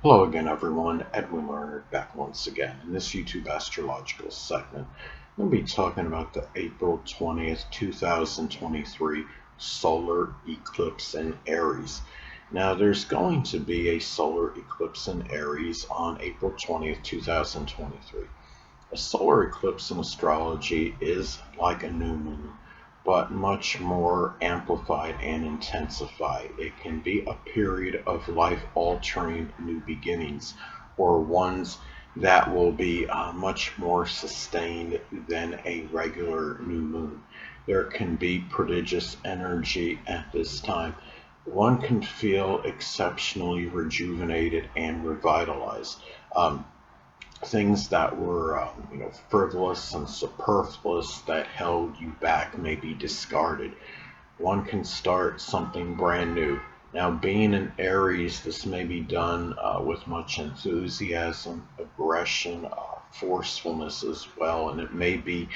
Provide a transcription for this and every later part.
Hello again, everyone. Edwin Learnard back once again. In this YouTube astrological segment, I'm going to be talking about the April 20th, 2023 solar eclipse in Aries. Now, there's going to be a solar eclipse in Aries on April 20th, 2023. A solar eclipse in astrology is like a new moon, but much more amplified and intensified. It can be a period of life-altering new beginnings, or ones that will be much more sustained than a regular new moon. There can be prodigious energy at this time. One can feel exceptionally rejuvenated and revitalized. Things that were frivolous and superfluous that held you back may be discarded. One can start something brand new. Now, being an Aries, this may be done with much enthusiasm, aggression, forcefulness as well, and it may be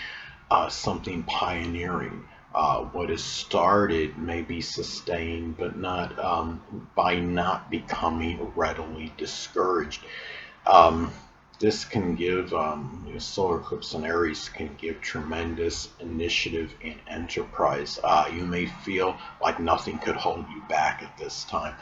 something pioneering. What is started may be sustained, but not by not becoming readily discouraged. Um, this can give solar eclipse in Aries can give tremendous initiative and enterprise. You may feel like nothing could hold you back at this time.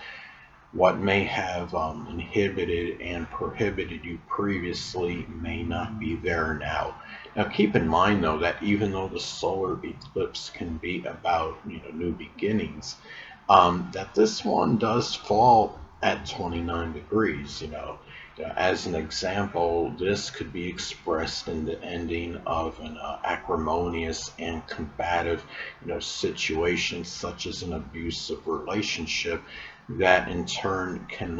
What may have inhibited and prohibited you previously may not be there now. Now, keep in mind though that even though the solar eclipse can be about new beginnings, that this one does fall at 29 degrees. As an example, this could be expressed in the ending of an acrimonious and combative, situation such as an abusive relationship that in turn can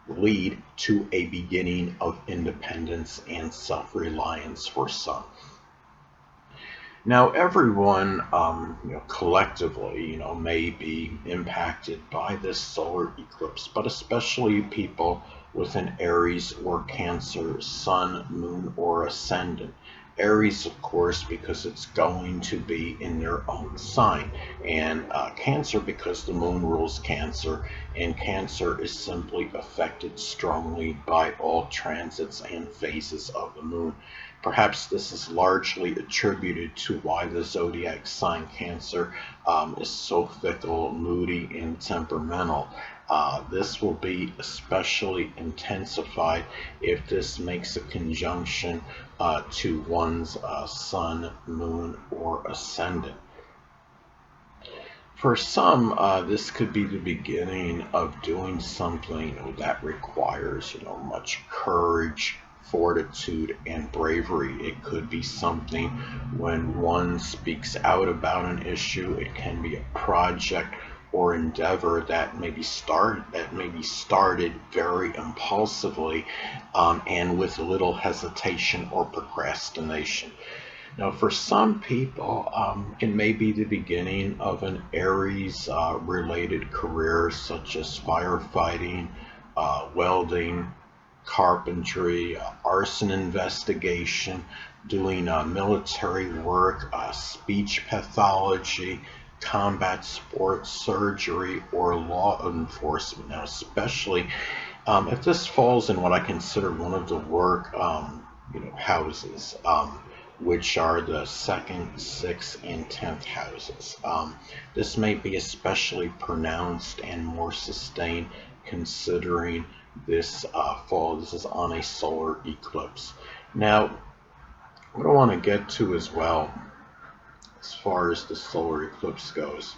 lead to a beginning of independence and self-reliance for some. Now, everyone, collectively, may be impacted by this solar eclipse, but especially people with an Aries or Cancer sun, moon, or ascendant. Aries, of course, because it's going to be in their own sign, and Cancer because the moon rules Cancer, and Cancer is simply affected strongly by all transits and phases of the moon. Perhaps this is largely attributed to why the zodiac sign Cancer is so fickle, moody, and temperamental. This will be especially intensified if this makes a conjunction to one's sun, moon, or ascendant. For some, this could be the beginning of doing something that requires, much courage, fortitude, and bravery. It could be something when one speaks out about an issue. It can be a project or endeavor that may be started very impulsively and with little hesitation or procrastination. Now, for some people, it may be the beginning of an Aries related career, such as firefighting, welding, carpentry, arson investigation, doing military work, speech pathology, combat sports, surgery, or law enforcement. Now, especially if this falls in what I consider one of the work houses, which are the second, sixth, and 10th houses. This may be especially pronounced and more sustained considering this fall. This is on a solar eclipse. Now, what I want to get to as well, as far as the solar eclipse goes,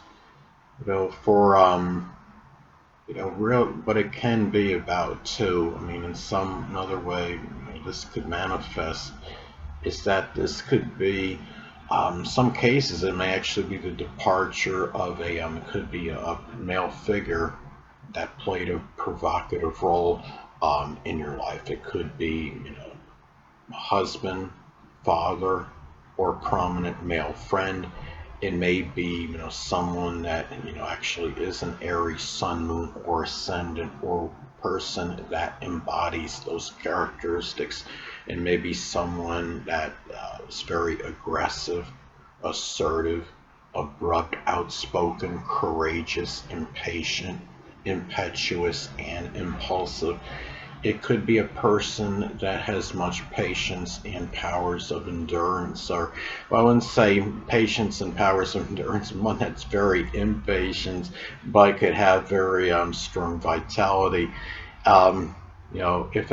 for real, but it can be about too. I mean, in some another way, this could manifest is that this could be, some cases, it may actually be the departure of it could be a male figure that played a provocative role in your life. It could be, husband, father, or prominent male friend. It may be, someone that, actually is an Aries sun, moon, or ascendant, or person that embodies those characteristics. And maybe someone that is very aggressive, assertive, abrupt, outspoken, courageous, impatient, impetuous and impulsive. It could be a person that has much patience and powers of endurance, or, well, I wouldn't say patience and powers of endurance, one that's very impatient, but could have very strong vitality. Um, if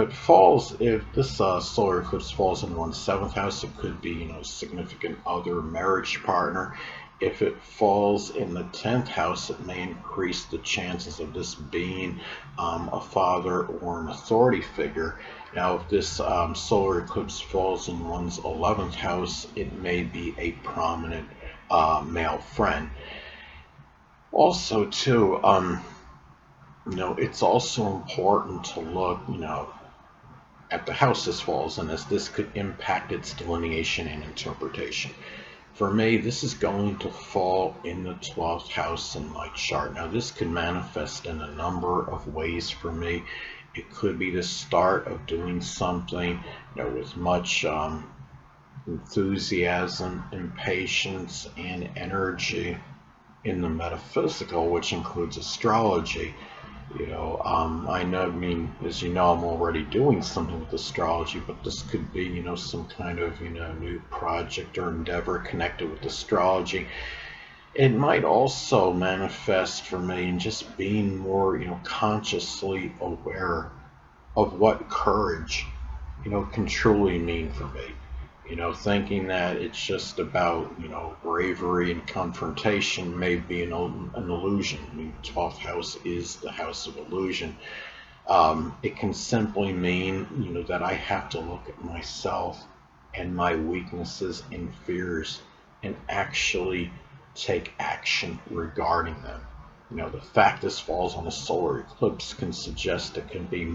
this solar eclipse falls in one's seventh house, it could be, significant other, marriage partner. If it falls in the 10th house, it may increase the chances of this being a father or an authority figure. Now, if this solar eclipse falls in one's 11th house, it may be a prominent male friend. Also, too, it's also important to look, at the house this falls in, as this could impact its delineation and interpretation. For me, this is going to fall in the 12th house in my chart. Now, this could manifest in a number of ways for me. It could be the start of doing something, with much enthusiasm, impatience, and energy in the metaphysical, which includes astrology. As you know, I'm already doing something with astrology, but this could be, some kind of, new project or endeavor connected with astrology. It might also manifest for me in just being more, consciously aware of what courage, can truly mean for me. Thinking that it's just about, bravery and confrontation may be an illusion. 12th house is the house of illusion. It can simply mean, that I have to look at myself and my weaknesses and fears and actually take action regarding them. The fact this falls on a solar eclipse can suggest it can be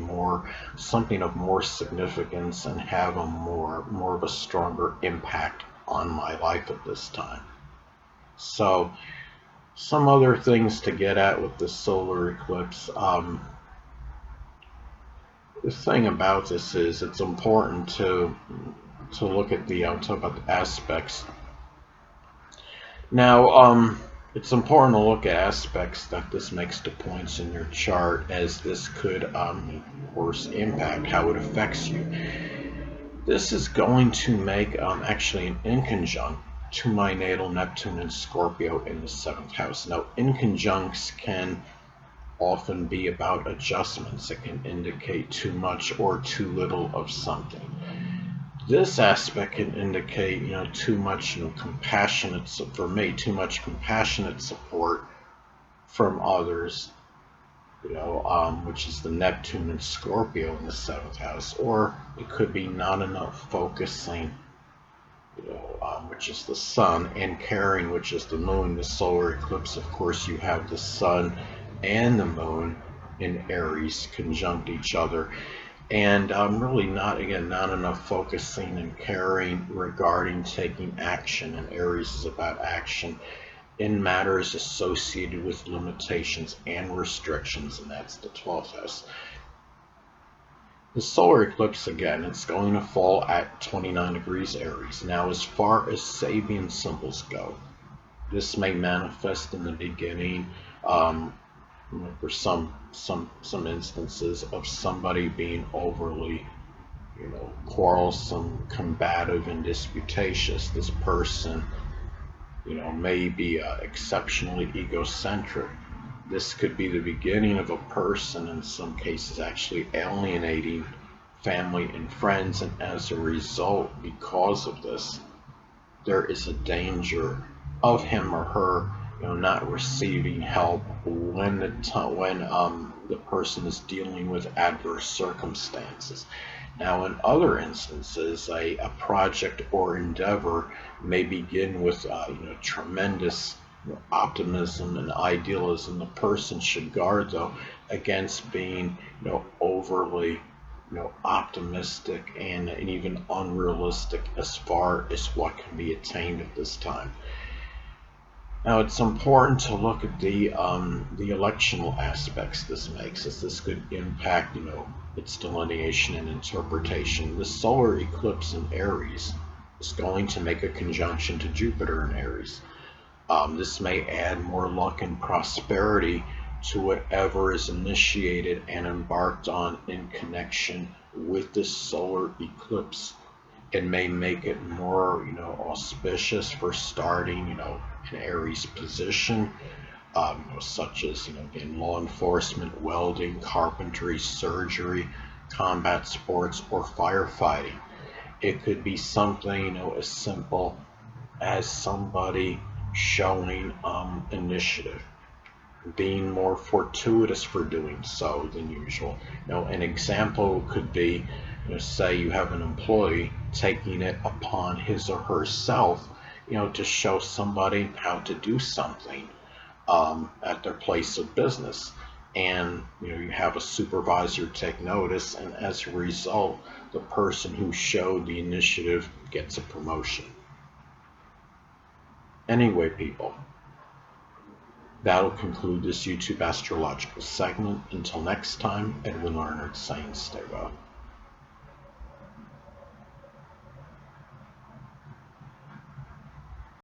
something of more significance and have more of a stronger impact on my life at this time. So, some other things to get at with the solar eclipse. The thing about this is it's important to look at talk about the aspects. Now, it's important to look at aspects that this makes to points in your chart, as this could, of course, impact how it affects you. This is going to make actually an inconjunct to my natal Neptune and Scorpio in the 7th house. Now, inconjuncts can often be about adjustments. It can indicate too much or too little of something. This aspect can indicate, too much, compassionate, for me, too much compassionate support from others, which is the Neptune and Scorpio in the 7th house, or it could be not enough focusing, which is the Sun, and caring, which is the Moon. The solar eclipse, of course, you have the Sun and the Moon in Aries conjunct each other. And really not enough focusing and caring regarding taking action. And Aries is about action in matters associated with limitations and restrictions, and that's the 12th house. The solar eclipse, again, it's going to fall at 29 degrees Aries. Now, as far as Sabian symbols go, this may manifest in the beginning, for some instances, of somebody being overly, quarrelsome, combative, and disputatious. This person, may be exceptionally egocentric. This could be the beginning of a person, in some cases, actually alienating family and friends, and as a result, because of this, there is a danger of him or her, not receiving help when the person is dealing with adverse circumstances. Now, in other instances, a project or endeavor may begin with tremendous optimism and idealism. The person should guard, though, against being overly optimistic and even unrealistic as far as what can be attained at this time. Now, it's important to look at the electional aspects this makes, as this could impact, its delineation and interpretation. The solar eclipse in Aries is going to make a conjunction to Jupiter in Aries. This may add more luck and prosperity to whatever is initiated and embarked on in connection with this solar eclipse. It may make it more, auspicious for starting, an Aries position, such as, in law enforcement, welding, carpentry, surgery, combat sports, or firefighting. It could be something, as simple as somebody showing initiative, being more fortuitous for doing so than usual. An example could be, say you have an employee taking it upon his or herself, to show somebody how to do something at their place of business. And you have a supervisor take notice, and as a result, the person who showed the initiative gets a promotion. Anyway, people, that'll conclude this YouTube astrological segment. Until next time, Edwin Learnard saying stay well.